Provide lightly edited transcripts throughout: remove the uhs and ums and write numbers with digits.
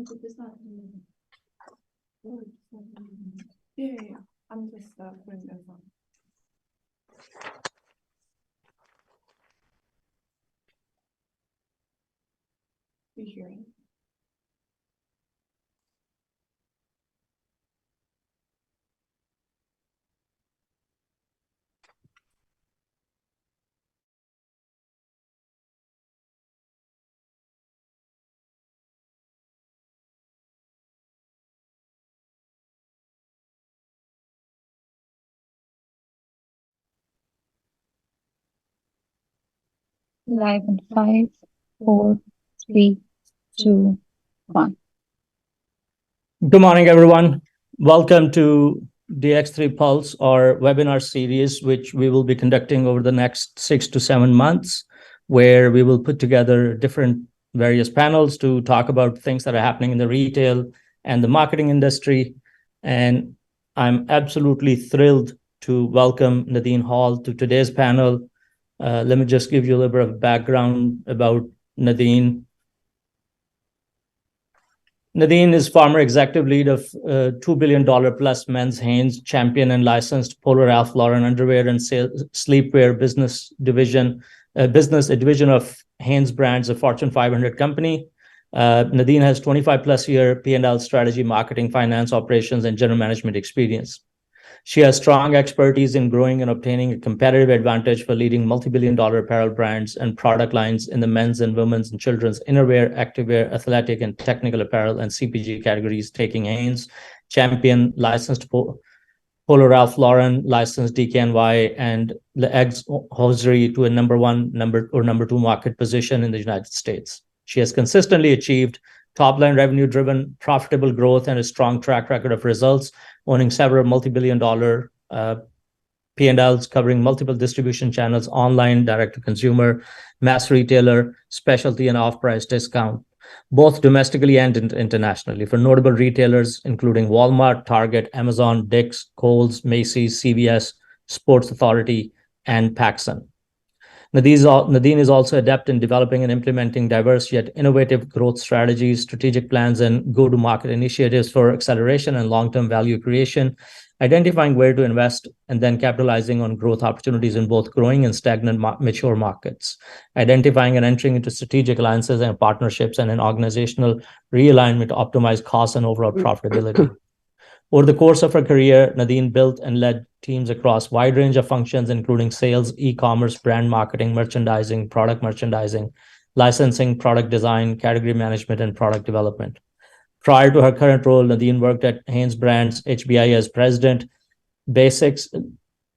Yeah. I'm just putting this on. You hearing? Live in 5, 4, 3, 2, 1. Good morning, everyone. Welcome to DX3 Pulse, our webinar series, which we will be conducting over the next 6 to 7 months, where we will put together different various panels to talk about things that are happening in the retail and the marketing industry. And I'm absolutely thrilled to welcome Nadine Hall to today's panel. Let me just give you a little bit of background about Nadine. Nadine is former executive lead of $2 billion plus men's Hanes champion and licensed Polo Ralph Lauren underwear and sleepwear business division, a division of Hanes Brands, a Fortune 500 company. Nadine has 25 plus year P&L strategy, marketing, finance, operations, and general management experience. She has strong expertise in growing and obtaining a competitive advantage for leading multi-billion-dollar apparel brands and product lines in the men's and women's and children's innerwear, activewear, athletic, and technical apparel and CPG categories, taking Hanes, champion, licensed Polo Ralph Lauren, licensed DKNY, and the Eggs hosiery to a number 2 market position in the United States. She has consistently achieved top-line revenue-driven, profitable growth and a strong track record of results, owning several multi-billion-dollar P&Ls covering multiple distribution channels, online, direct-to-consumer, mass retailer, specialty, and off-price discount, both domestically and internationally, for notable retailers including Walmart, Target, Amazon, Dick's, Kohl's, Macy's, CVS, Sports Authority, and PacSun. Nadine is also adept in developing and implementing diverse yet innovative growth strategies, strategic plans, and go-to-market initiatives for acceleration and long-term value creation, identifying where to invest, and then capitalizing on growth opportunities in both growing and stagnant mature markets, identifying and entering into strategic alliances and partnerships, and an organizational realignment to optimize costs and overall profitability. Over the course of her career, Nadine built and led teams across a wide range of functions, including sales, e-commerce, brand marketing, merchandising, product merchandising, licensing, product design, category management, and product development. Prior to her current role, Nadine worked at Hanes Brands, HBI as president, Basics,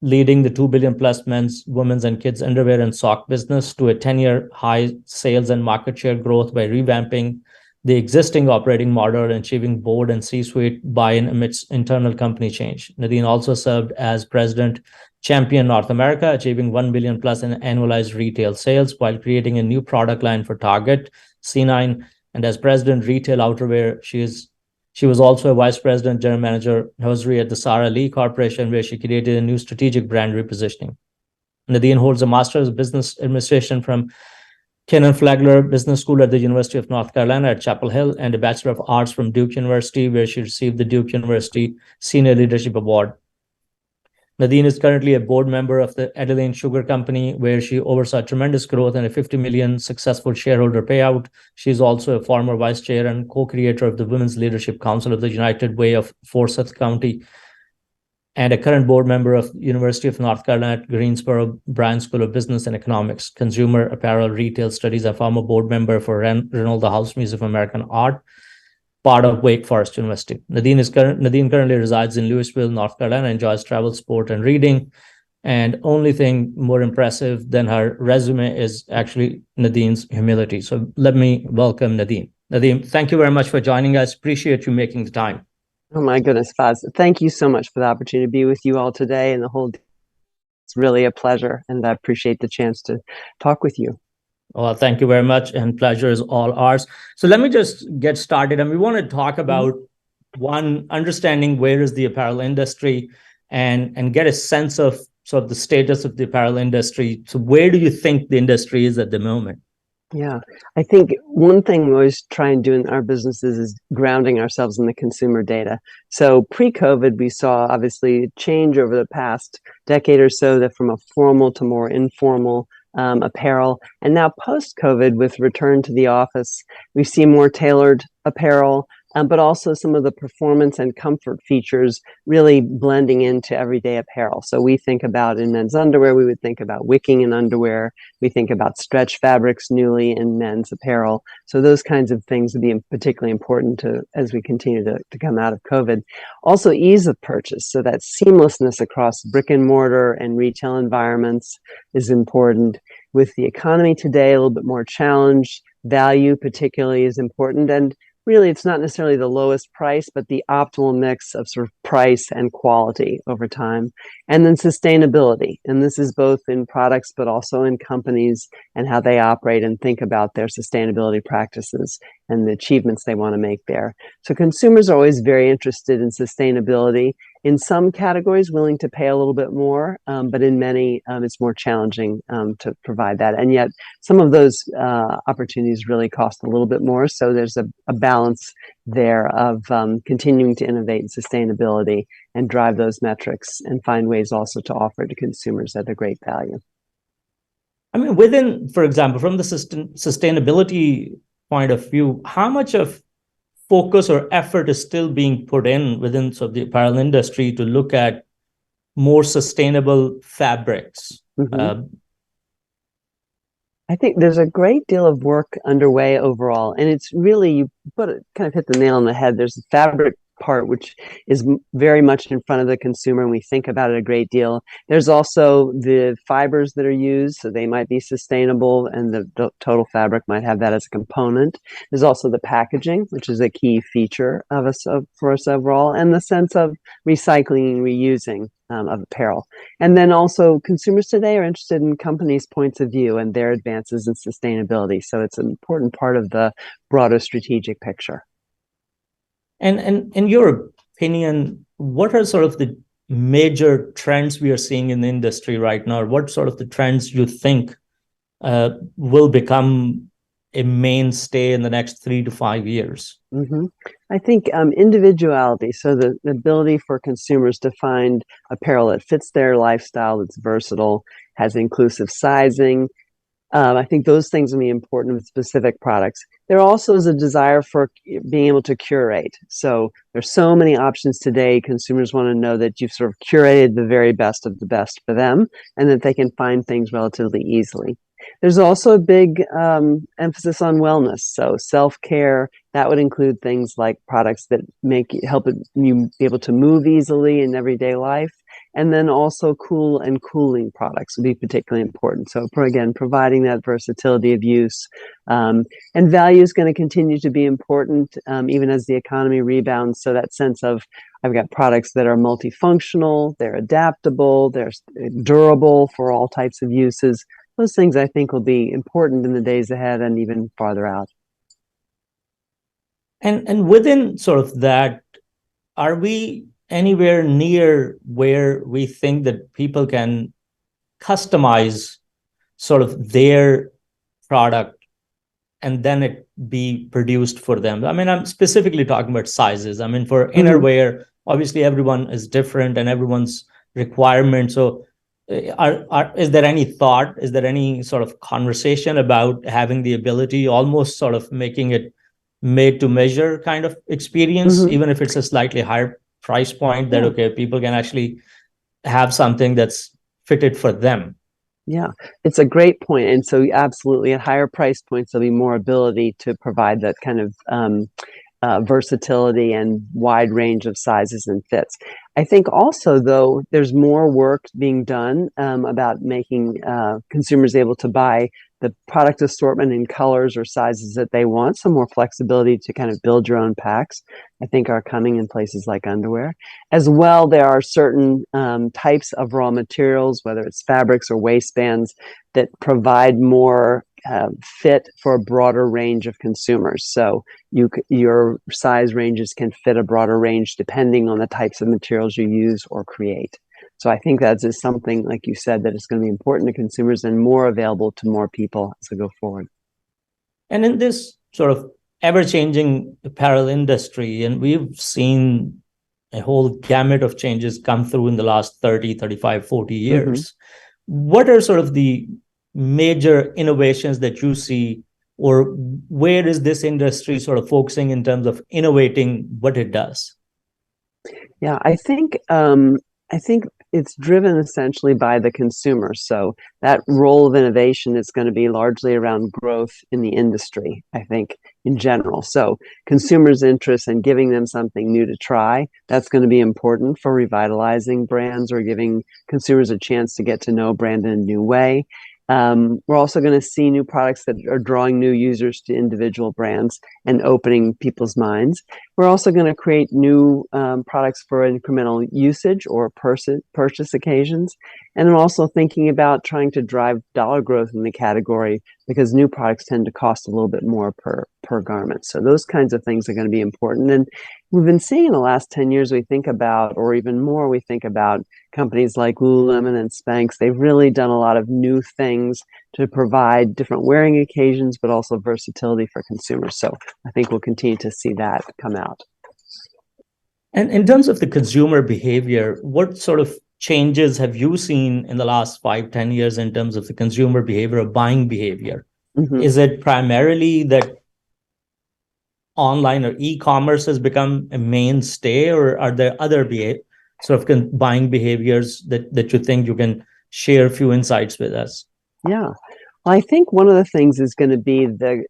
leading the $2 billion plus men's, women's, and kids' underwear and sock business to a 10-year high sales and market share growth by revamping the existing operating model and achieving board and C-suite buy-in amidst internal company change. Nadine also served as president, champion North America, achieving $1 billion plus in annualized retail sales while creating a new product line for Target, C9, and as president, retail outerwear. She was also a vice president, general manager, hosiery at the Sara Lee Corporation, where she created a new strategic brand repositioning. Nadine holds a master's of business administration from Kenan Flagler Business School at the University of North Carolina at Chapel Hill, and a Bachelor of Arts from Duke University, where she received the Duke University Senior Leadership Award. Nadine is currently a board member of the Adeline Sugar Company, where she oversaw tremendous growth and a $50 million successful shareholder payout. She is also a former vice chair and co-creator of the Women's Leadership Council of the United Way of Forsyth County, and a current board member of University of North Carolina at Greensboro Bryan School of Business and Economics, Consumer Apparel Retail Studies, a former board member for Reynolds House Museum of American Art, part of Wake Forest University. Nadine currently resides in Louisville, North Carolina, enjoys travel, sport, and reading. And only thing more impressive than her resume is actually Nadine's humility. So let me welcome Nadine. Nadine, thank you very much for joining us. Appreciate you making the time. Oh my goodness, Faz. Thank you so much for the opportunity to be with you all today and the whole day. It's really a pleasure, and I appreciate the chance to talk with you. Well, thank you very much, and pleasure is all ours. So let me just get started, and we want to talk about one, understanding where is the apparel industry, and get a sense of sort of the status of the apparel industry. So where do you think the industry is at the moment? Yeah, I think one thing we always try and do in our businesses is grounding ourselves in the consumer data. So pre-COVID, we saw obviously change over the past decade or so, that from a formal to more informal apparel. And now post-COVID, with return to the office, we see more tailored apparel, but also some of the performance and comfort features really blending into everyday apparel. So we think about, in men's underwear, we would think about wicking in underwear. We think about stretch fabrics newly in men's apparel. So those kinds of things would be particularly important as we continue to come out of COVID. Also, ease of purchase. So that seamlessness across brick and mortar and retail environments is important. With the economy today a little bit more challenged, value particularly is important. And really, it's not necessarily the lowest price, but the optimal mix of sort of price and quality over time. And then sustainability. And this is both in products, but also in companies and how they operate and think about their sustainability practices and the achievements they want to make there. So consumers are always very interested in sustainability. In some categories, willing to pay a little bit more, but in many, it's more challenging to provide that. And yet, some of those opportunities really cost a little bit more. So there's a balance there of continuing to innovate in sustainability and drive those metrics and find ways also to offer to consumers at a great value. I mean, within, for example, from the sustainability point of view, how much of focus or effort is still being put in within sort of the apparel industry to look at more sustainable fabrics? I think there's a great deal of work underway overall, and it's really, you kind of hit the nail on the head. There's the fabric part, which is very much in front of the consumer, and we think about it a great deal. There's also the fibers that are used, so they might be sustainable, and the total fabric might have that as a component. There's also the packaging, which is a key feature of us for us overall, and the sense of recycling and reusing of apparel. And then also, consumers today are interested in companies' points of view and their advances in sustainability. So it's an important part of the broader strategic picture. And in your opinion, what are sort of the major trends we are seeing in the industry right now? What sort of the trends you think will become a mainstay in the next 3 to 5 years? I think individuality, so the ability for consumers to find apparel that fits their lifestyle, that's versatile, has inclusive sizing. I think those things will be important with specific products. There also is a desire for being able to curate. So there's so many options today. Consumers want to know that you've sort of curated the very best of the best for them, and that they can find things relatively easily. There's also a big emphasis on wellness. So self-care, that would include things like products that help you be able to move easily in everyday life. And then also cool and cooling products would be particularly important. So again, providing that versatility of use. And value is going to continue to be important even as the economy rebounds. So that sense of, I've got products that are multifunctional, they're adaptable, they're durable for all types of uses. Those things I think will be important in the days ahead and even farther out. And within sort of that, are we anywhere near where we think that people can customize sort of their product and then it be produced for them? I mean, I'm specifically talking about sizes. I mean, for innerwear, obviously everyone is different and everyone's requirement. So is there any thought, is there any sort of conversation about having the ability, almost sort of making it made to measure kind of experience, even if it's a slightly higher price point, that okay, people can actually have something that's fitted for them? Yeah, it's a great point. And so absolutely at higher price points, there'll be more ability to provide that kind of versatility and wide range of sizes and fits. I think also, though, there's more work being done about making consumers able to buy the product assortment in colors or sizes that they want. So more flexibility to kind of build your own packs, I think, are coming in places like underwear. As well, there are certain types of raw materials, whether it's fabrics or waistbands, that provide more fit for a broader range of consumers. So your size ranges can fit a broader range depending on the types of materials you use or create. So I think that is something, like you said, that is going to be important to consumers and more available to more people as we go forward. And in this sort of ever-changing apparel industry, and we've seen a whole gamut of changes come through in the last 30, 35, 40 years. What are sort of the major innovations that you see, or where is this industry sort of focusing in terms of innovating what it does? Yeah, I think it's driven essentially by the consumer. So that role of innovation is going to be largely around growth in the industry, I think, in general. So consumers' interest in giving them something new to try, that's going to be important for revitalizing brands or giving consumers a chance to get to know a brand in a new way. We're also going to see new products that are drawing new users to individual brands and opening people's minds. We're also going to create new products for incremental usage or purchase occasions. And I'm also thinking about trying to drive dollar growth in the category because new products tend to cost a little bit more per garment. So those kinds of things are going to be important. And we've been seeing in the last 10 years, we think about, or even more, we think about companies like Lululemon and Spanx. They've really done a lot of new things to provide different wearing occasions, but also versatility for consumers. So I think we'll continue to see that come out. And in terms of the consumer behavior, what sort of changes have you seen in the last 5, 10 years in terms of the consumer behavior or buying behavior? Is it primarily that online or e-commerce has become a mainstay, or are there other buying behaviors that you think you can share a few insights with us? Yeah, well, I think one of the things is going to be the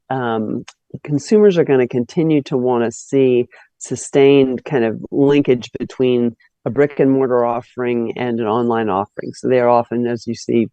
consumers are going to continue to want to see sustained kind of linkage between a brick and mortar offering and an online offering. So they are often, as you see,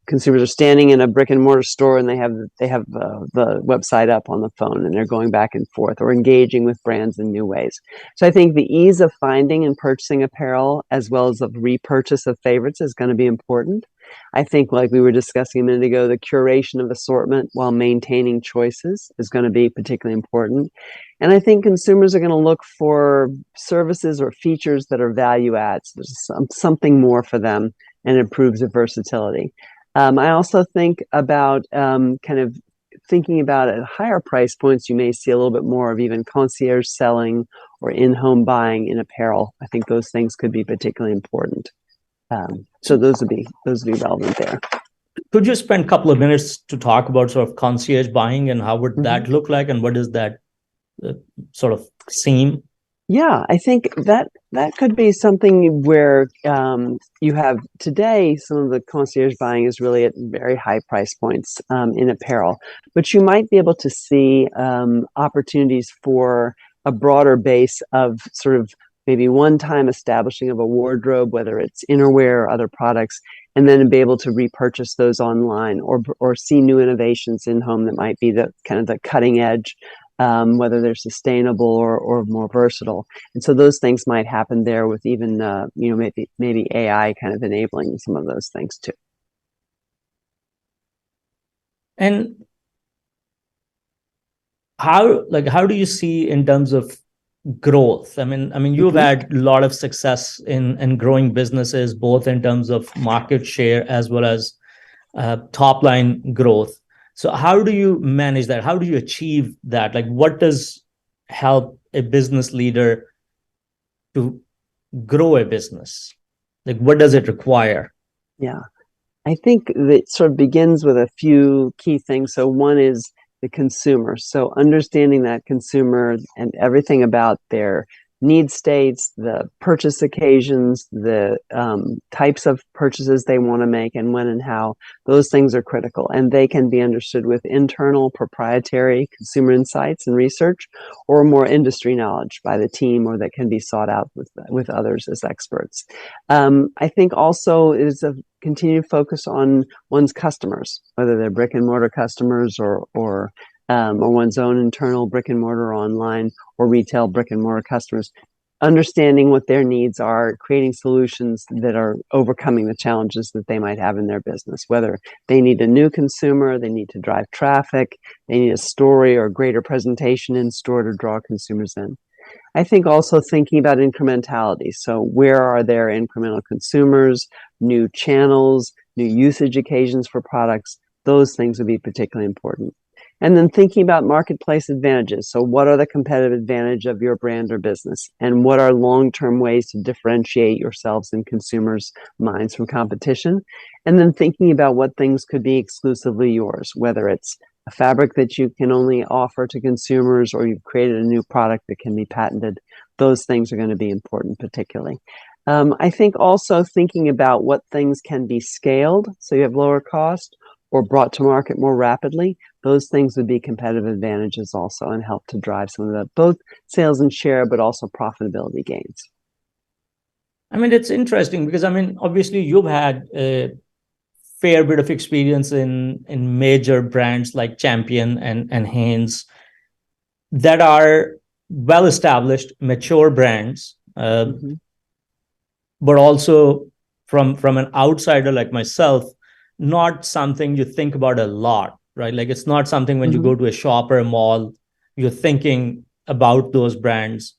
consumers are standing in a brick and mortar store and they have the website up on the phone and they're going back and forth or engaging with brands in new ways. So I think the ease of finding and purchasing apparel as well as the repurchase of favorites is going to be important. I think, like we were discussing a minute ago, the curation of assortment while maintaining choices is going to be particularly important. And I think consumers are going to look for services or features that are value adds. There's something more for them and improves the versatility. I also think about kind of thinking about at higher price points, you may see a little bit more of even concierge selling or in-home buying in apparel. I think those things could be particularly important. So those would be relevant there. Could you spend a couple of minutes to talk about sort of concierge buying and how would that look like, and what does that sort of seem? Yeah, I think that could be something where you have today, some of the concierge buying is really at very high price points in apparel, but you might be able to see opportunities for a broader base of sort of maybe one-time establishing of a wardrobe, whether it's innerwear or other products, and then be able to repurchase those online or see new innovations in home that might be the kind of the cutting edge, whether they're sustainable or more versatile. And so those things might happen there with even, maybe AI kind of enabling some of those things too. And how do you see in terms of growth? I mean, you've had a lot of success in growing businesses, both in terms of market share as well as top line growth. So how do you manage that? How do you achieve that? Like, what does help a business leader to grow a business? Like, what does it require? Yeah, I think that sort of begins with a few key things. So one is the consumer. So understanding that consumer and everything about their need states, the purchase occasions, the types of purchases they want to make and when and how, those things are critical. And they can be understood with internal proprietary consumer insights and research, or more industry knowledge by the team, or that can be sought out with others as experts. I think also is a continued focus on one's customers, whether they're brick and mortar customers or one's own internal brick and mortar or online or retail brick and mortar customers, understanding what their needs are, creating solutions that are overcoming the challenges that they might have in their business, whether they need a new consumer, they need to drive traffic, they need a story or greater presentation in store to draw consumers in. I think also thinking about incrementality. So where are there incremental consumers, new channels, new usage occasions for products? Those things would be particularly important. And then thinking about marketplace advantages. So what are the competitive advantage of your brand or business? And what are long-term ways to differentiate yourselves in consumers' minds from competition? And then thinking about what things could be exclusively yours, whether it's a fabric that you can only offer to consumers or you've created a new product that can be patented. Those things are going to be important particularly. I think also thinking about what things can be scaled so you have lower cost or brought to market more rapidly. Those things would be competitive advantages also and help to drive some of the both sales and share, but also profitability gains. I mean, it's interesting because, I mean, obviously you've had a fair bit of experience in major brands like Champion and Hanes that are well-established, mature brands, but also from an outsider like myself, not something you think about a lot, right? Like it's not something when you go to a shop or a mall, you're thinking about those brands.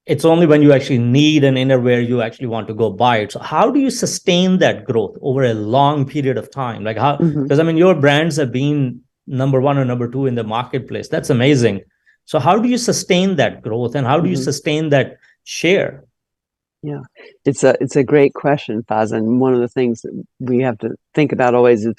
It's only when you actually need an innerwear you actually want to go buy it. So how do you sustain that growth over a long period of time? Like how, because I mean, your brands have been number one or number two in the marketplace. That's amazing. So how do you sustain that growth and how do you sustain that share? Yeah, it's a great question, Faz. And one of the things that we have to think about always is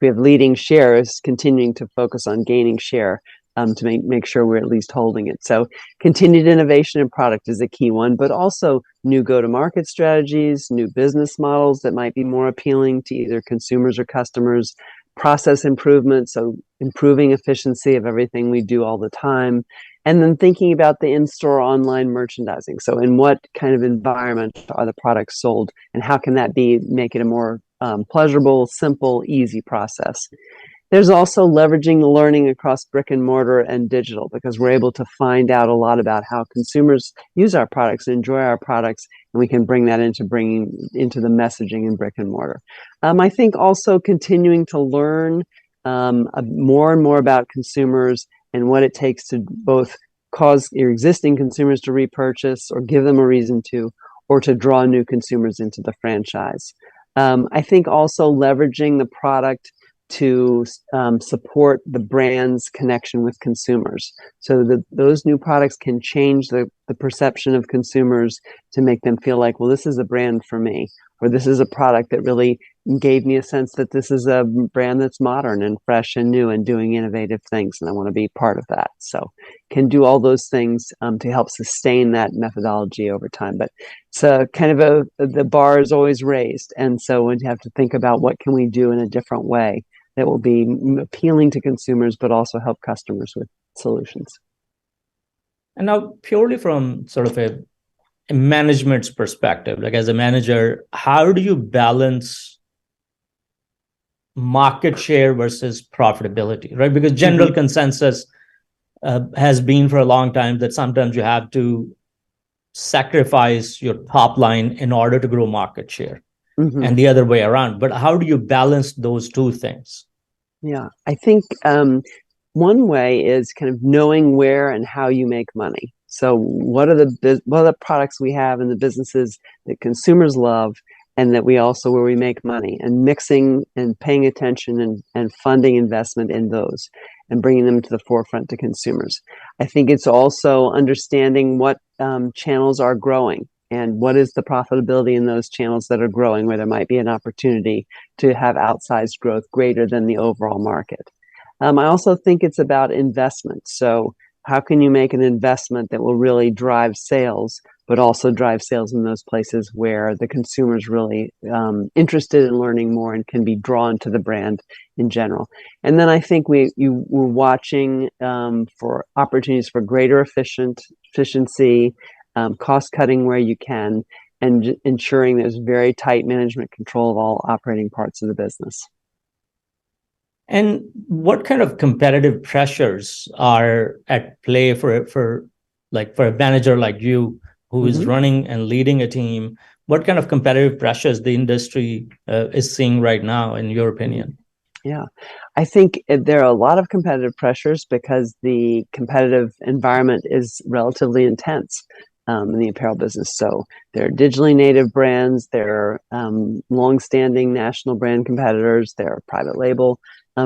we have leading share is continuing to focus on gaining share to make sure we're at least holding it. So continued innovation in product is a key one, but also new go-to-market strategies, new business models that might be more appealing to either consumers or customers, process improvement, so improving efficiency of everything we do all the time, and then thinking about the in-store online merchandising. So in what kind of environment are the products sold and how can that make it a more pleasurable, simple, easy process? There's also leveraging the learning across brick and mortar and digital because we're able to find out a lot about how consumers use our products, enjoy our products, and we can bring that into the messaging in brick and mortar. I think also continuing to learn more and more about consumers and what it takes to both cause your existing consumers to repurchase or give them a reason to, or to draw new consumers into the franchise. I think also leveraging the product to support the brand's connection with consumers. So that those new products can change the perception of consumers to make them feel like, well, this is a brand for me, or this is a product that really gave me a sense that this is a brand that's modern and fresh and new and doing innovative things, and I want to be part of that. So can do all those things to help sustain that methodology over time. But it's kind of the bar is always raised, and so we have to think about what can we do in a different way that will be appealing to consumers, but also help customers with solutions. And now purely from sort of a management's perspective, like as a manager, how do you balance market share versus profitability, right? Because general consensus has been for a long time that sometimes you have to sacrifice your top line in order to grow market share. And the other way around. But how do you balance those two things? Yeah, I think one way is kind of knowing where and how you make money. So what are the products we have in the businesses that consumers love and that where we make money, and mixing and paying attention and funding investment in those and bringing them to the forefront to consumers. I think it's also understanding what channels are growing. And what is the profitability in those channels that are growing, where there might be an opportunity to have outsized growth greater than the overall market? I also think it's about investment. So how can you make an investment that will really drive sales, but also drive sales in those places where the consumer's really interested in learning more and can be drawn to the brand in general? And then I think we're watching for opportunities for greater efficiency, cost cutting where you can, and ensuring there's very tight management control of all operating parts of the business. And what kind of competitive pressures are at play for a manager like you who is running and leading a team? What kind of competitive pressures the industry is seeing right now, in your opinion? Yeah, I think there are a lot of competitive pressures because the competitive environment is relatively intense in the apparel business. So there are digitally native brands, there are long-standing national brand competitors, there are private label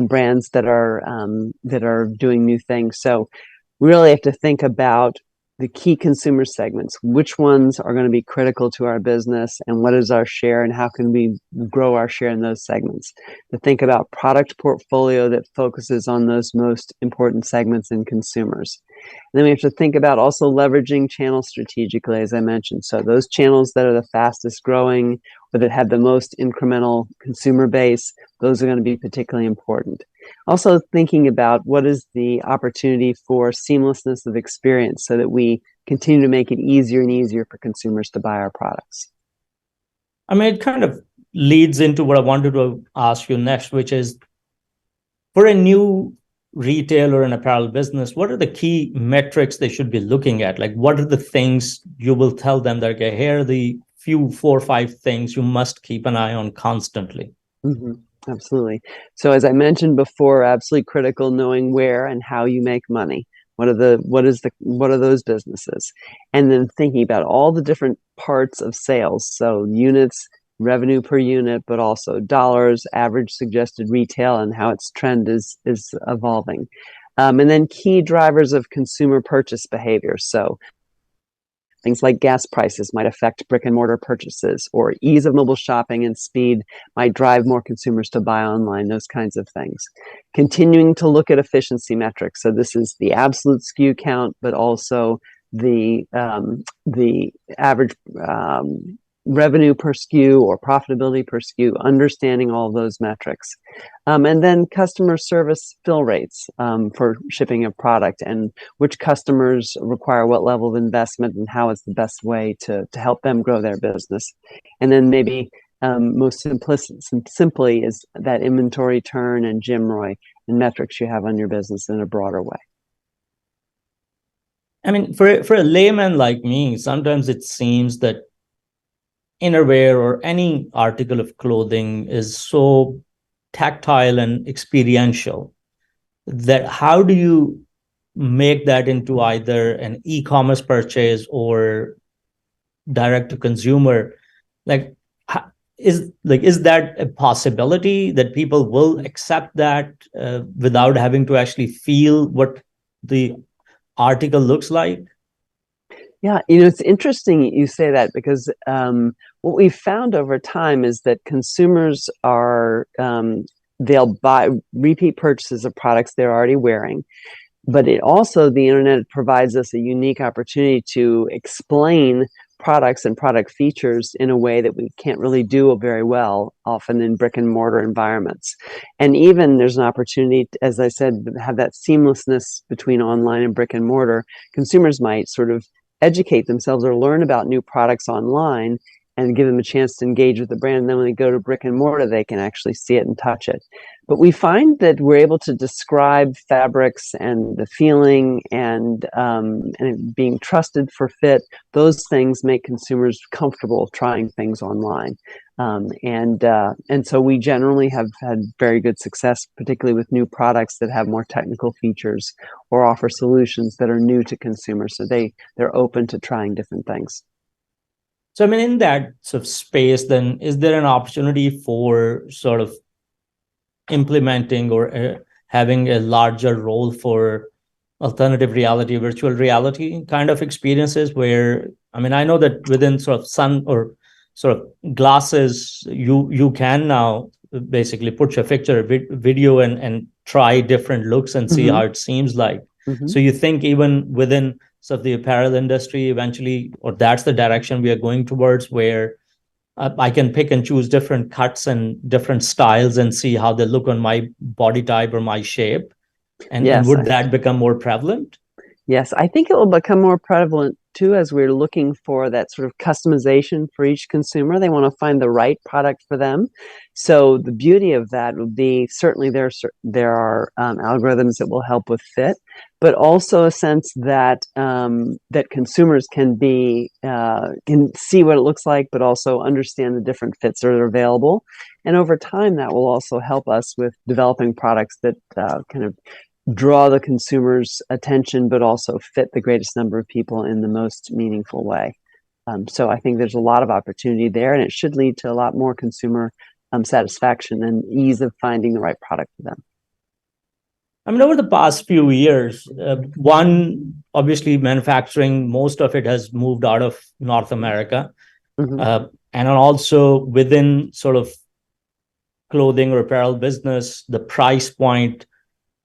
brands that are doing new things. So we really have to think about the key consumer segments, which ones are going to be critical to our business, and what is our share, and how can we grow our share in those segments. To think about product portfolio that focuses on those most important segments in consumers. And then we have to think about also leveraging channels strategically, as I mentioned. So those channels that are the fastest growing or that have the most incremental consumer base, those are going to be particularly important. Also thinking about what is the opportunity for seamlessness of experience so that we continue to make it easier and easier for consumers to buy our products. I mean, it kind of leads into what I wanted to ask you next, which is for a new retail or an apparel business, what are the key metrics they should be looking at? Like, what are the things you will tell them that, okay, here are the few 4 or 5 things you must keep an eye on constantly? Mm-hmm. Absolutely. So as I mentioned before, absolutely critical knowing where and how you make money. What are those businesses? And then thinking about all the different parts of sales. So units, revenue per unit, but also dollars, average suggested retail, and how its trend is evolving. And then key drivers of consumer purchase behavior. So things like gas prices might affect brick and mortar purchases, or ease of mobile shopping and speed might drive more consumers to buy online, those kinds of things. Continuing to look at efficiency metrics. So this is the absolute SKU count, but also the average revenue per SKU or profitability per SKU, understanding all of those metrics. And then customer service fill rates for shipping a product, and which customers require what level of investment, and how is the best way to help them grow their business. And then maybe most simply is that inventory turn and GMROI and metrics you have on your business in a broader way. I mean, for a layman like me, sometimes it seems that innerwear or any article of clothing is so tactile and experiential that how do you make that into either an e-commerce purchase or direct to consumer? Is that a possibility that people will accept that without having to actually feel what the article looks like? Yeah, it's interesting you say that, because what we've found over time is that consumers they'll buy repeat purchases of products they're already wearing, but the internet provides us a unique opportunity to explain products and product features in a way that we can't really do very well, often in brick and mortar environments. And even there's an opportunity, as I said, to have that seamlessness between online and brick and mortar. Consumers might sort of educate themselves or learn about new products online and give them a chance to engage with the brand. And then when they go to brick and mortar, they can actually see it and touch it. But we find that we're able to describe fabrics and the feeling and being trusted for fit. Those things make consumers comfortable trying things online. And so we generally have had very good success, particularly with new products that have more technical features or offer solutions that are new to consumers. So they're open to trying different things. So, I mean, in that sort of space, then, is there an opportunity for sort of implementing or having a larger role for alternative reality, virtual reality kind of experiences where, I mean, I know that within sort of sun or sort of glasses, you can now basically put your picture, video, and try different looks and see how it seems like. So you think even within sort of the apparel industry eventually, or that's the direction we are going towards, where I can pick and choose different cuts and different styles and see how they look on my body type or my shape. And would that become more prevalent? Yes, I think it will become more prevalent too, as we're looking for that sort of customization for each consumer. They want to find the right product for them. So the beauty of that would be, certainly there are algorithms that will help with fit, but also a sense that that consumers can see what it looks like, but also understand the different fits that are available. And over time, that will also help us with developing products that kind of draw the consumer's attention, but also fit the greatest number of people in the most meaningful way. So I think there's a lot of opportunity there, and it should lead to a lot more consumer satisfaction and ease of finding the right product for them. I mean, over the past few years, one, obviously manufacturing, most of it has moved out of North America. And also within sort of clothing or apparel business, the price point.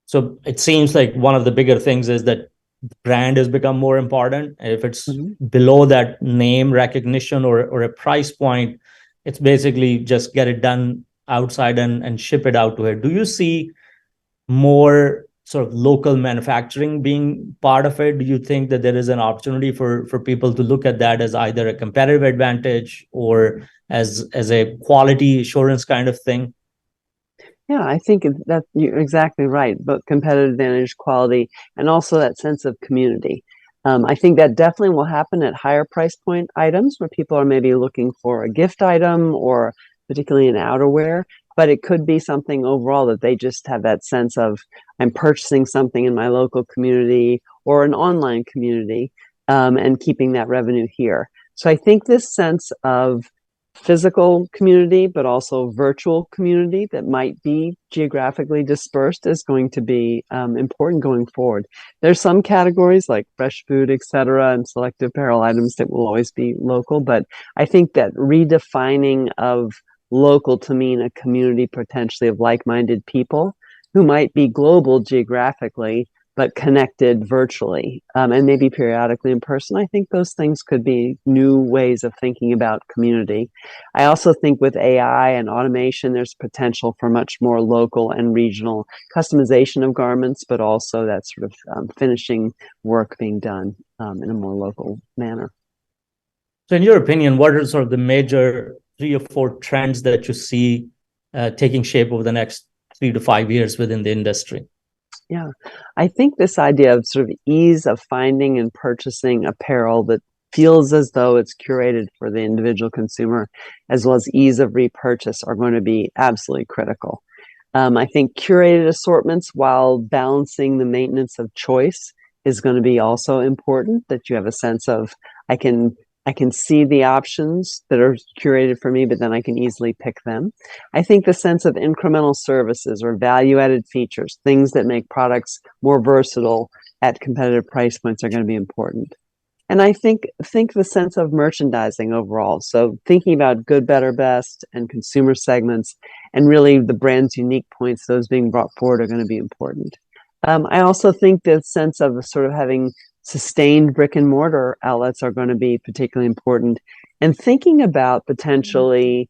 So it seems like one of the bigger things is that brand has become more important. If it's below that name recognition or a price point, it's basically just get it done outside and ship it out to it. Do you see more sort of local manufacturing being part of it? Do you think that there is an opportunity for people to look at that as either a competitive advantage or as a quality assurance kind of thing? Yeah, I think that you're exactly right. But competitive advantage, quality, and also that sense of community. I think that definitely will happen at higher price point items where people are maybe looking for a gift item or particularly in outerwear. But it could be something overall that they just have that sense of, I'm purchasing something in my local community or an online community, and keeping that revenue here. So I think this sense of physical community, but also virtual community that might be geographically dispersed is going to be important going forward. There's some categories like fresh food, etc., and selective apparel items that will always be local, but I think that redefining of local to mean a community potentially of like-minded people who might be global geographically, but connected virtually, and maybe periodically in person. I think those things could be new ways of thinking about community. I also think with AI and automation, there's potential for much more local and regional customization of garments, but also that sort of finishing work being done in a more local manner. So in your opinion, what are sort of the major 3 or 4 trends that you see taking shape over the next 3 to 5 years within the industry? Yeah, I think this idea of sort of ease of finding and purchasing apparel that feels as though it's curated for the individual consumer, as well as ease of repurchase, are going to be absolutely critical. I think curated assortments while balancing the maintenance of choice is going to be also important, that you have a sense of, I can see the options that are curated for me, but then I can easily pick them. I think the sense of incremental services or value-added features, things that make products more versatile at competitive price points, are going to be important. And I think the sense of merchandising overall. So thinking about good, better, best and consumer segments, and really the brand's unique points, those being brought forward, are going to be important. I also think the sense of sort of having sustained brick and mortar outlets are going to be particularly important, and thinking about potentially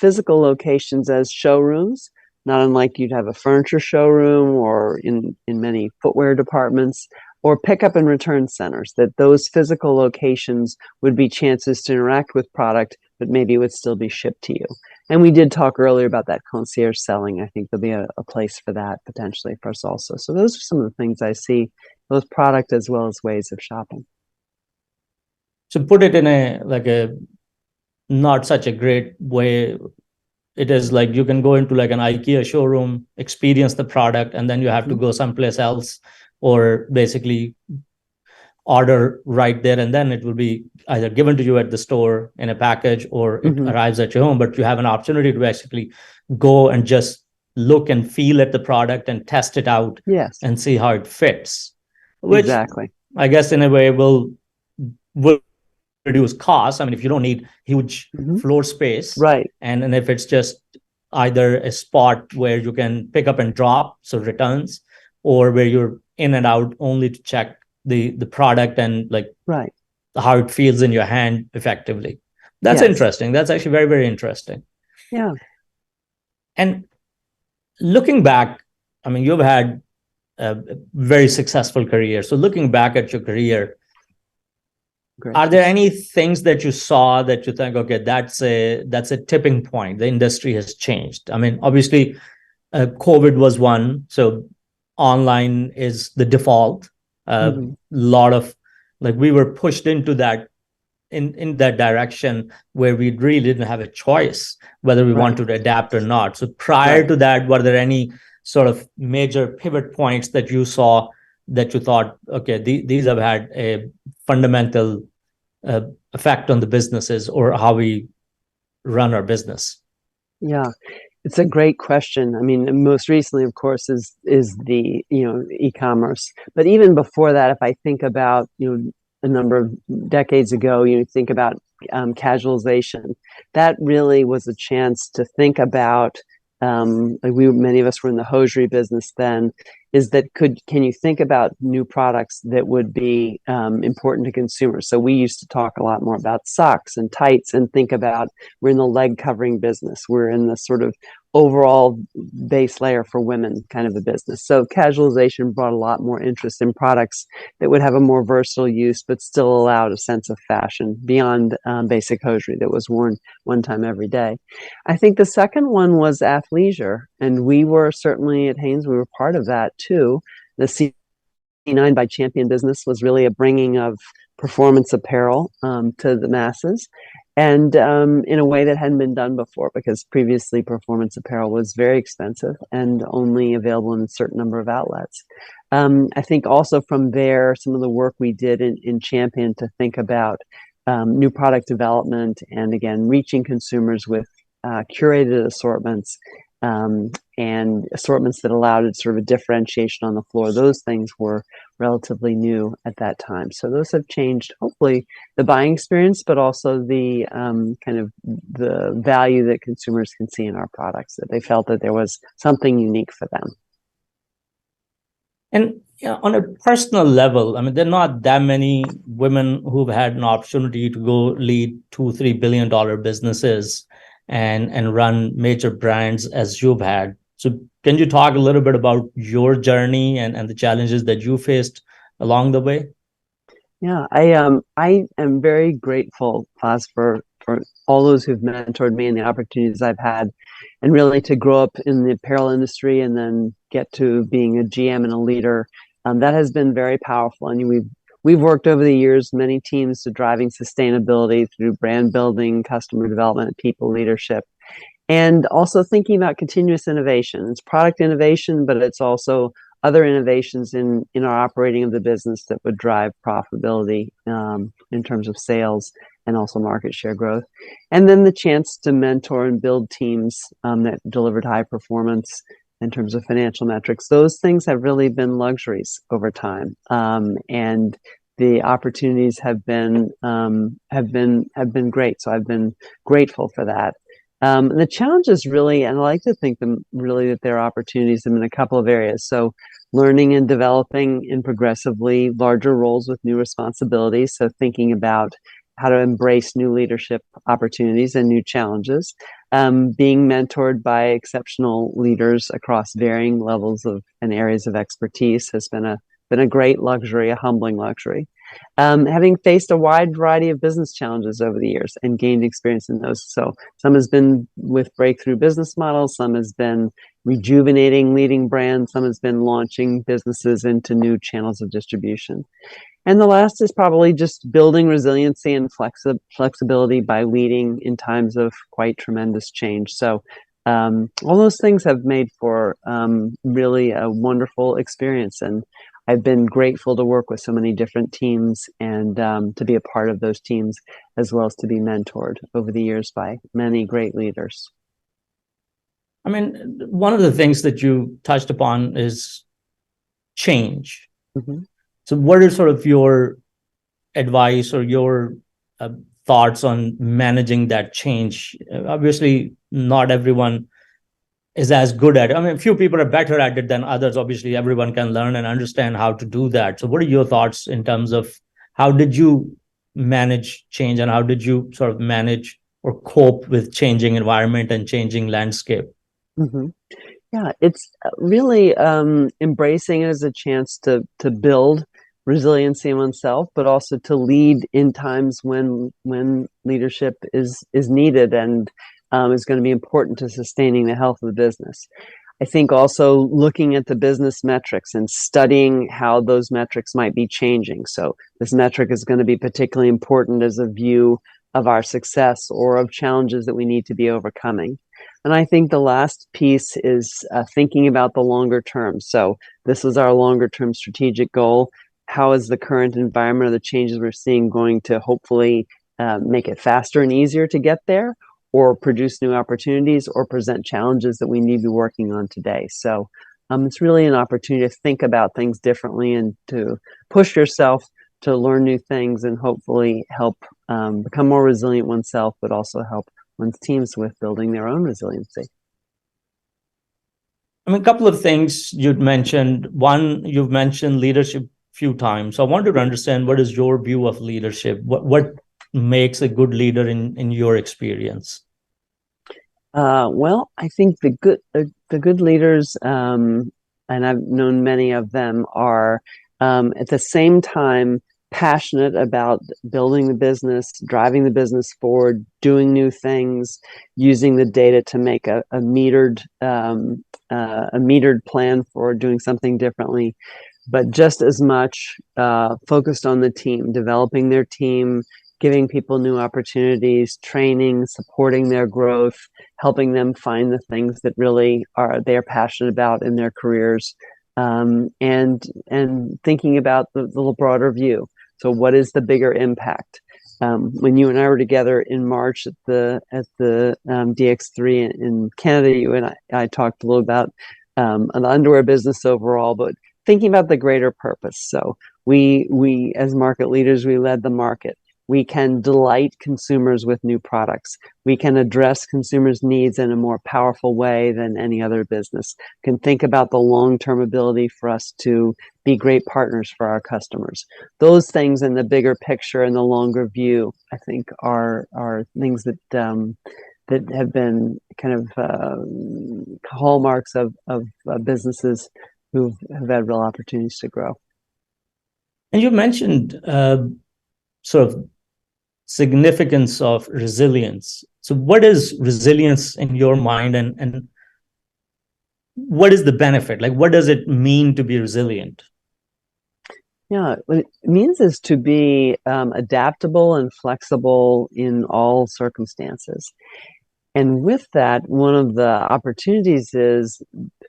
physical locations as showrooms, not unlike you'd have a furniture showroom or in many footwear departments, or pickup and return centers, that those physical locations would be chances to interact with product, but maybe it would still be shipped to you. And we did talk earlier about that concierge selling. I think there'll be a place for that potentially for us also. So those are some of the things I see, both product as well as ways of shopping. So put it in a not such a great way. It is like you can go into like an IKEA showroom, experience the product, and then you have to go someplace else, or basically order right there, and then it will be either given to you at the store in a package or it arrives at your home. But you have an opportunity to basically go and just look and feel at the product and test it out, and see how it fits. Which exactly, I guess in a way will reduce costs. I mean, if you don't need huge floor space, right, and if it's just either a spot where you can pick up and drop, so returns, or where you're in and out only to check the product and like how it feels in your hand effectively. That's interesting. That's actually very, very interesting. Yeah. And looking back, I mean, you've had a very successful career. So looking back at your career, are there any things that you saw that you think, okay, that's a tipping point, the industry has changed? I mean, obviously, COVID was one, so online is the default. A lot of, like, we were pushed into that, in that direction where we really didn't have a choice whether we wanted to adapt or not. So prior to that, were there any sort of major pivot points that you saw that you thought, okay, these have had a fundamental effect on the businesses or how we run our business? Yeah, It's a great question. I mean, most recently, of course, is the e-commerce. But even before that, if I think about a number of decades ago, you think about casualization. That really was a chance to think about. Like many of us were in the hosiery business then. Is that can you think about new products that would be important to consumers? So we used to talk a lot more about socks and tights, and think about we're in the leg covering business. We're in the sort of overall base layer for women kind of a business. So casualization brought a lot more interest in products that would have a more versatile use, but still allowed a sense of fashion beyond basic hosiery that was worn one time every day. I think the second one was athleisure, and we were certainly at Hanes, we were part of that too. The C9 by Champion business was really a bringing of performance apparel to the masses, and in a way that hadn't been done before, because previously performance apparel was very expensive and only available in a certain number of outlets. I think also from there, some of the work we did in Champion to think about new product development, and again, reaching consumers with curated assortments, and assortments that allowed sort of a differentiation on the floor. Those things were relatively new at that time. So those have changed, hopefully, the buying experience, but also the kind of the value that consumers can see in our products, that they felt that there was something unique for them. And on a personal level, I mean, there are not that many women who've had an opportunity to go lead $2-3 billion businesses and run major brands as you've had. So can you talk a little bit about your journey and the challenges that you faced along the way? Yeah, I am very grateful, Faz, for all those who've mentored me and the opportunities I've had, and really to grow up in the apparel industry and then get to being a GM and a leader. That has been very powerful. And we've worked over the years, many teams, to driving sustainability through brand building, customer development, people leadership, and also thinking about continuous innovation. It's product innovation, but it's also other innovations in our operating of the business that would drive profitability in terms of sales and also market share growth. And then the chance to mentor and build teams that delivered high performance in terms of financial metrics. Those things have really been luxuries over time. And the opportunities have been great. So I've been grateful for that. The challenges really, and I like to think that there are opportunities in a couple of areas. So learning and developing in progressively larger roles with new responsibilities. So thinking about how to embrace new leadership opportunities and new challenges. Being mentored by exceptional leaders across varying levels of and areas of expertise has been a great luxury, a humbling luxury. Having faced a wide variety of business challenges over the years and gained experience in those. So some has been with breakthrough business models, some has been rejuvenating leading brands, some has been launching businesses into new channels of distribution. And the last is probably just building resiliency and flexibility by leading in times of quite tremendous change. So all those things have made for really a wonderful experience. And I've been grateful to work with so many different teams and to be a part of those teams, as well as to be mentored over the years by many great leaders. I mean, one of the things that you touched upon is change. Mm-hmm. So what are sort of your advice or your thoughts on managing that change? Obviously, not everyone is as good at it. I mean, a few people are better at it than others. Obviously, everyone can learn and understand how to do that. So what are your thoughts in terms of how did you manage change, and how did you sort of manage or cope with changing environment and changing landscape? Mm-hmm. Yeah, it's really embracing it as a chance to build resiliency in oneself, but also to lead in times when leadership is needed and is going to be important to sustaining the health of the business. I think also looking at the business metrics and studying how those metrics might be changing. So this metric is going to be particularly important as a view of our success or of challenges that we need to be overcoming. And I think the last piece is thinking about the longer term. So this is our longer term strategic goal. How is the current environment or the changes we're seeing going to hopefully make it faster and easier to get there? or produce new opportunities or present challenges that we need to be working on today. So it's really an opportunity to think about things differently and to push yourself to learn new things and hopefully help become more resilient oneself, but also help one's teams with building their own resiliency. I mean, a couple of things you'd mentioned. One, you've mentioned leadership a few times. So I wanted to understand, what is your view of leadership? What makes a good leader in your experience? Well, I think the good leaders, and I've known many of them, are at the same time passionate about building the business, driving the business forward, doing new things, using the data to make a metered plan for doing something differently, but just as much focused on the team, developing their team, giving people new opportunities, training, supporting their growth, helping them find the things that really they're passionate about in their careers, and thinking about the broader view. So what is the bigger impact? When you and I were together in March at the DX3 in Canada, you and I talked a little about an underwear business overall, but thinking about the greater purpose. So we as market leaders, we led the market. We can delight consumers with new products. We can address consumers' needs in a more powerful way than any other business. Can think about the long-term ability for us to be great partners for our customers. Those things in the bigger picture and the longer view, I think, are things that have been kind of hallmarks of businesses who have had real opportunities to grow. And you mentioned sort of significance of resilience. So what is resilience in your mind, and what is the benefit? Like, what does it mean to be resilient? Yeah, what it means is to be adaptable and flexible in all circumstances. And with that, one of the opportunities is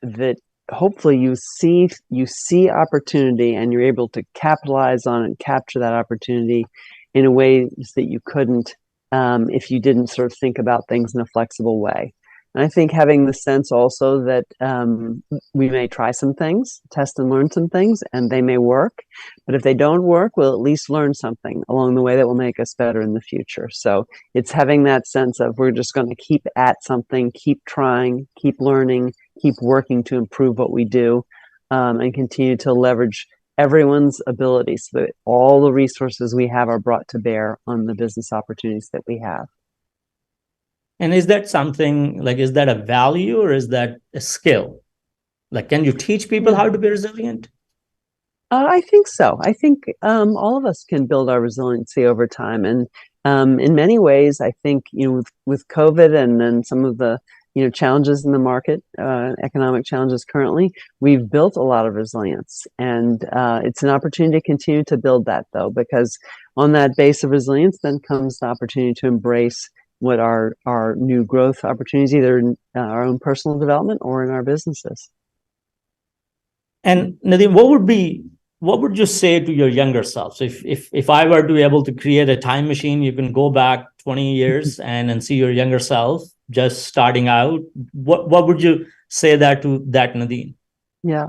that hopefully you see opportunity and you're able to capitalize on and capture that opportunity in a way that you couldn't if you didn't sort of think about things in a flexible way. And I think having the sense also that we may try some things, test and learn some things, and they may work. But if they don't work, we'll at least learn something along the way that will make us better in the future. So it's having that sense of we're just going to keep at something, keep trying, keep learning, keep working to improve what we do, and continue to leverage everyone's abilities so that all the resources we have are brought to bear on the business opportunities that we have. And is that something, like, is that a value or is that a skill? Like, can you teach people how to be resilient? I think so. I think all of us can build our resiliency over time. And in many ways, I think, with COVID and some of the challenges in the market, economic challenges currently, we've built a lot of resilience. And it's an opportunity to continue to build that, though, because on that base of resilience then comes the opportunity to embrace what are our new growth opportunities, either in our own personal development or in our businesses. And Nadine, what would you say to your younger self? So if I were to be able to create a time machine, you can go back 20 years and see your younger self just starting out, what would you say to that Nadine? Yeah.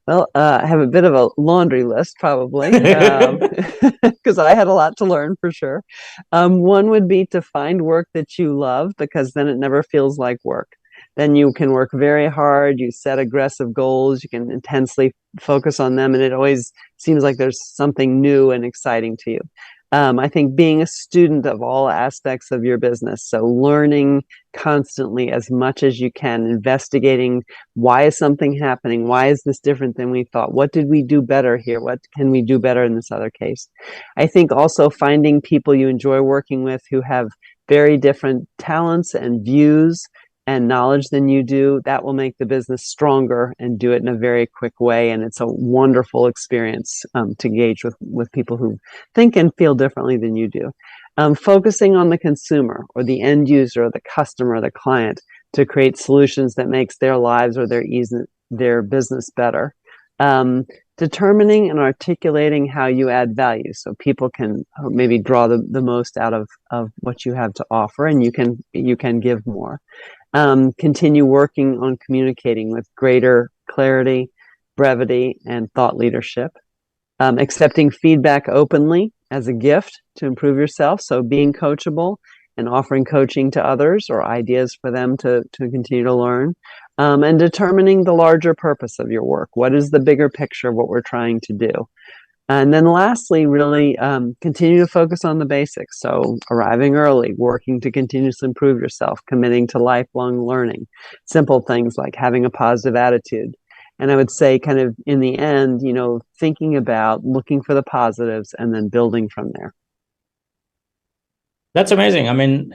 Well, I have a bit of a laundry list, probably, because I had a lot to learn for sure. One would be to find work that you love, because then it never feels like work. Then you can work very hard, you set aggressive goals, you can intensely focus on them, and it always seems like there's something new and exciting to you. I think being a student of all aspects of your business, so learning constantly as much as you can, investigating why is something happening, why is this different than we thought, what did we do better here, what can we do better in this other case. I think also finding people you enjoy working with who have very different talents and views and knowledge than you do, that will make the business stronger and do it in a very quick way. And it's a wonderful experience to engage with people who think and feel differently than you do. Focusing on the consumer or the end user or the customer or the client to create solutions that makes their lives or their business better. determining and articulating how you add value so people can maybe draw the most out of what you have to offer, and you can give more. Continue working on communicating with greater clarity, brevity, and thought leadership. Accepting feedback openly as a gift to improve yourself. So being coachable and offering coaching to others or ideas for them to continue to learn. And determining the larger purpose of your work. What is the bigger picture of what we're trying to do? And then lastly, really continue to focus on the basics. So arriving early, working to continuously improve yourself, committing to lifelong learning, simple things like having a positive attitude. And I would say kind of in the end, thinking about looking for the positives and then building from there. That's amazing. I mean,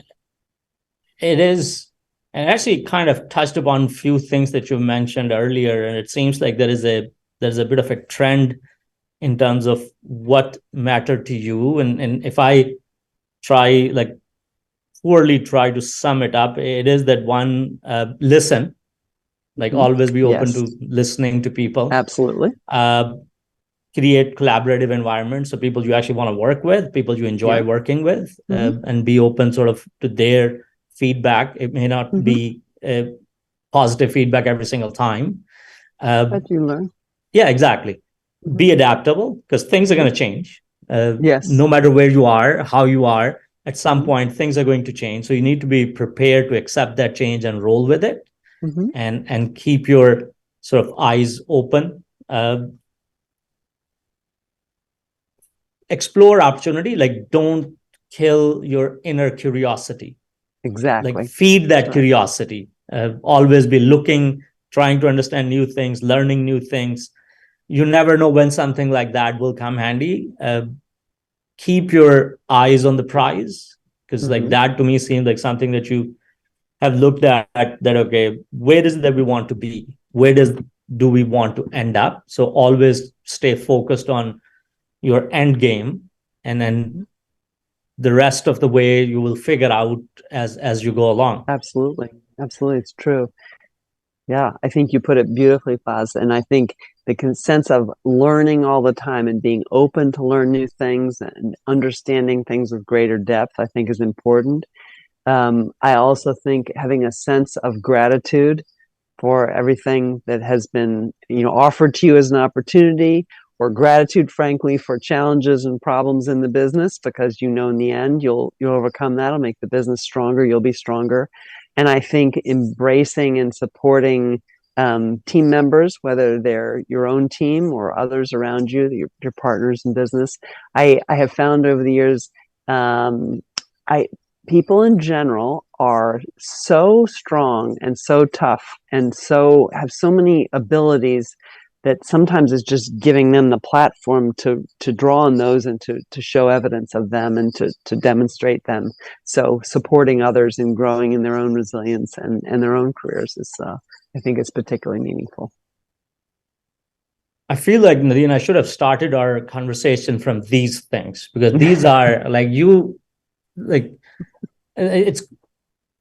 it is, and actually kind of touched upon a few things that you mentioned earlier. And it seems like there's a bit of a trend in terms of what mattered to you. And if I poorly try to sum it up, it is that one, listen, always be open to listening to people. Absolutely. Create collaborative environments. So people you actually want to work with, people you enjoy working with, and be open sort of to their feedback. It may not be positive feedback every single time. But you learn. Yeah, exactly. Be adaptable because things are going to change. Yes. No matter where you are, how you are, at some point, things are going to change. So you need to be prepared to accept that change and roll with it, and keep your sort of eyes open. Explore opportunity. Don't kill your inner curiosity. Exactly. Feed that curiosity. Always be looking, trying to understand new things, learning new things. You never know when something like that will come handy. Keep your eyes on the prize, because that to me seems like something that you have looked at, that, okay, where is it that we want to be? Where do we want to end up? So always stay focused on your end game, and then the rest of the way you will figure out as you go along. Absolutely. It's true. Yeah, I think you put it beautifully, Faz. And I think the sense of learning all the time and being open to learn new things and understanding things with greater depth, I think is important. I also think having a sense of gratitude for everything that has been, offered to you as an opportunity, or gratitude, frankly, for challenges and problems in the business, because in the end you'll overcome that. It'll make the business stronger. You'll be stronger. And I think embracing and supporting team members, whether they're your own team or others around you, your partners in business. I have found over the years, people in general are so strong and so tough and have so many abilities that sometimes it's just giving them the platform to draw on those and to show evidence of them and to demonstrate them. So supporting others in growing in their own resilience and their own careers is, I think, it's particularly meaningful. I feel like, Nadine, I should have started our conversation from these things, because these are it's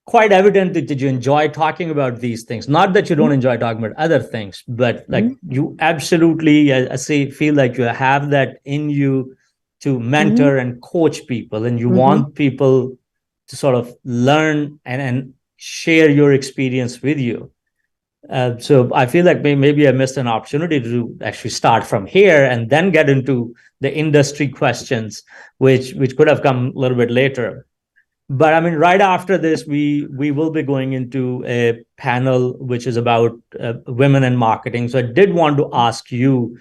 quite evident that you enjoy talking about these things. Not that you don't enjoy talking about other things, but you absolutely, feel like you have that in you to mentor and coach people, and you want people to sort of learn and share your experience with you. So I feel like maybe I missed an opportunity to actually start from here and then get into the industry questions, which could have come a little bit later. But I mean, right after this, we will be going into a panel which is about women in marketing. So I did want to ask you,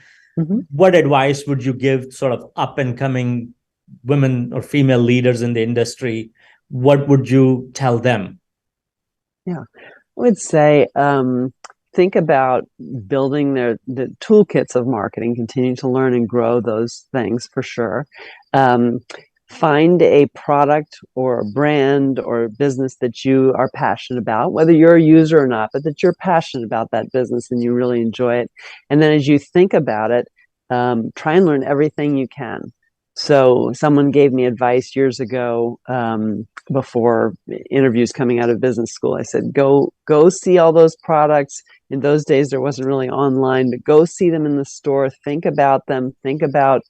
what advice would you give sort of up and coming women or female leaders in the industry? What would you tell them? Yeah, I would say think about building the toolkits of marketing, continue to learn and grow those things for sure. Find a product or a brand or a business that you are passionate about, whether you're a user or not, but that you're passionate about that business and you really enjoy it. And then as you think about it, try and learn everything you can. So someone gave me advice years ago, before interviews coming out of business school. I said, go see all those products. In those days, there wasn't really online, but go see them in the store. Think about them. Think about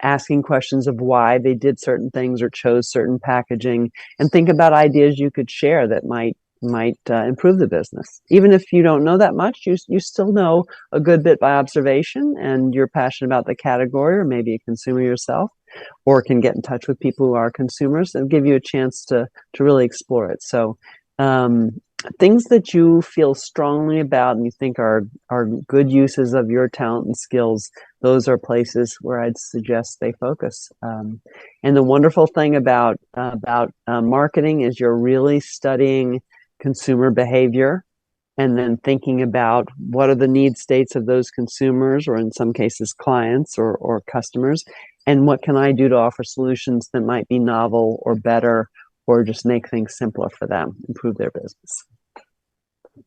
asking questions of why they did certain things or chose certain packaging, and think about ideas you could share that might improve the business. Even if you don't know that much, you still know a good bit by observation, and you're passionate about the category, or maybe a consumer yourself, or can get in touch with people who are consumers and give you a chance to really explore it. So things that you feel strongly about and you think are good uses of your talent and skills, those are places where I'd suggest they focus. And the wonderful thing about marketing is you're really studying consumer behavior, and then thinking about what are the need states of those consumers, or in some cases clients or customers, and what can I do to offer solutions that might be novel or better, or just make things simpler for them, improve their business.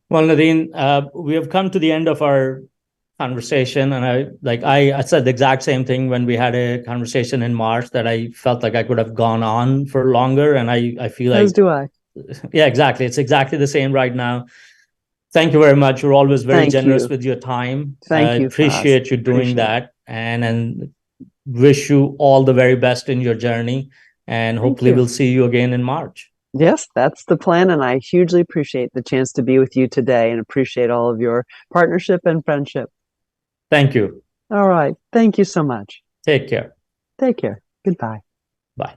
Well, Nadine, we have come to the end of our conversation, and I said the exact same thing when we had a conversation in March, that I felt like I could have gone on for longer, and I feel like, As do I. Yeah, exactly. It's exactly the same right now. Thank you very much. You're always very Thank generous you. with your time. Thank you, Faz. Appreciate you doing Appreciate that, and wish you all the very best in your journey. And hopefully you. we'll see you again in March. Yes, that's the plan. And I hugely appreciate the chance to be with you today, and appreciate all of your partnership and friendship. Thank you. All right. Thank you so much. Take care. Take care. Goodbye. Bye.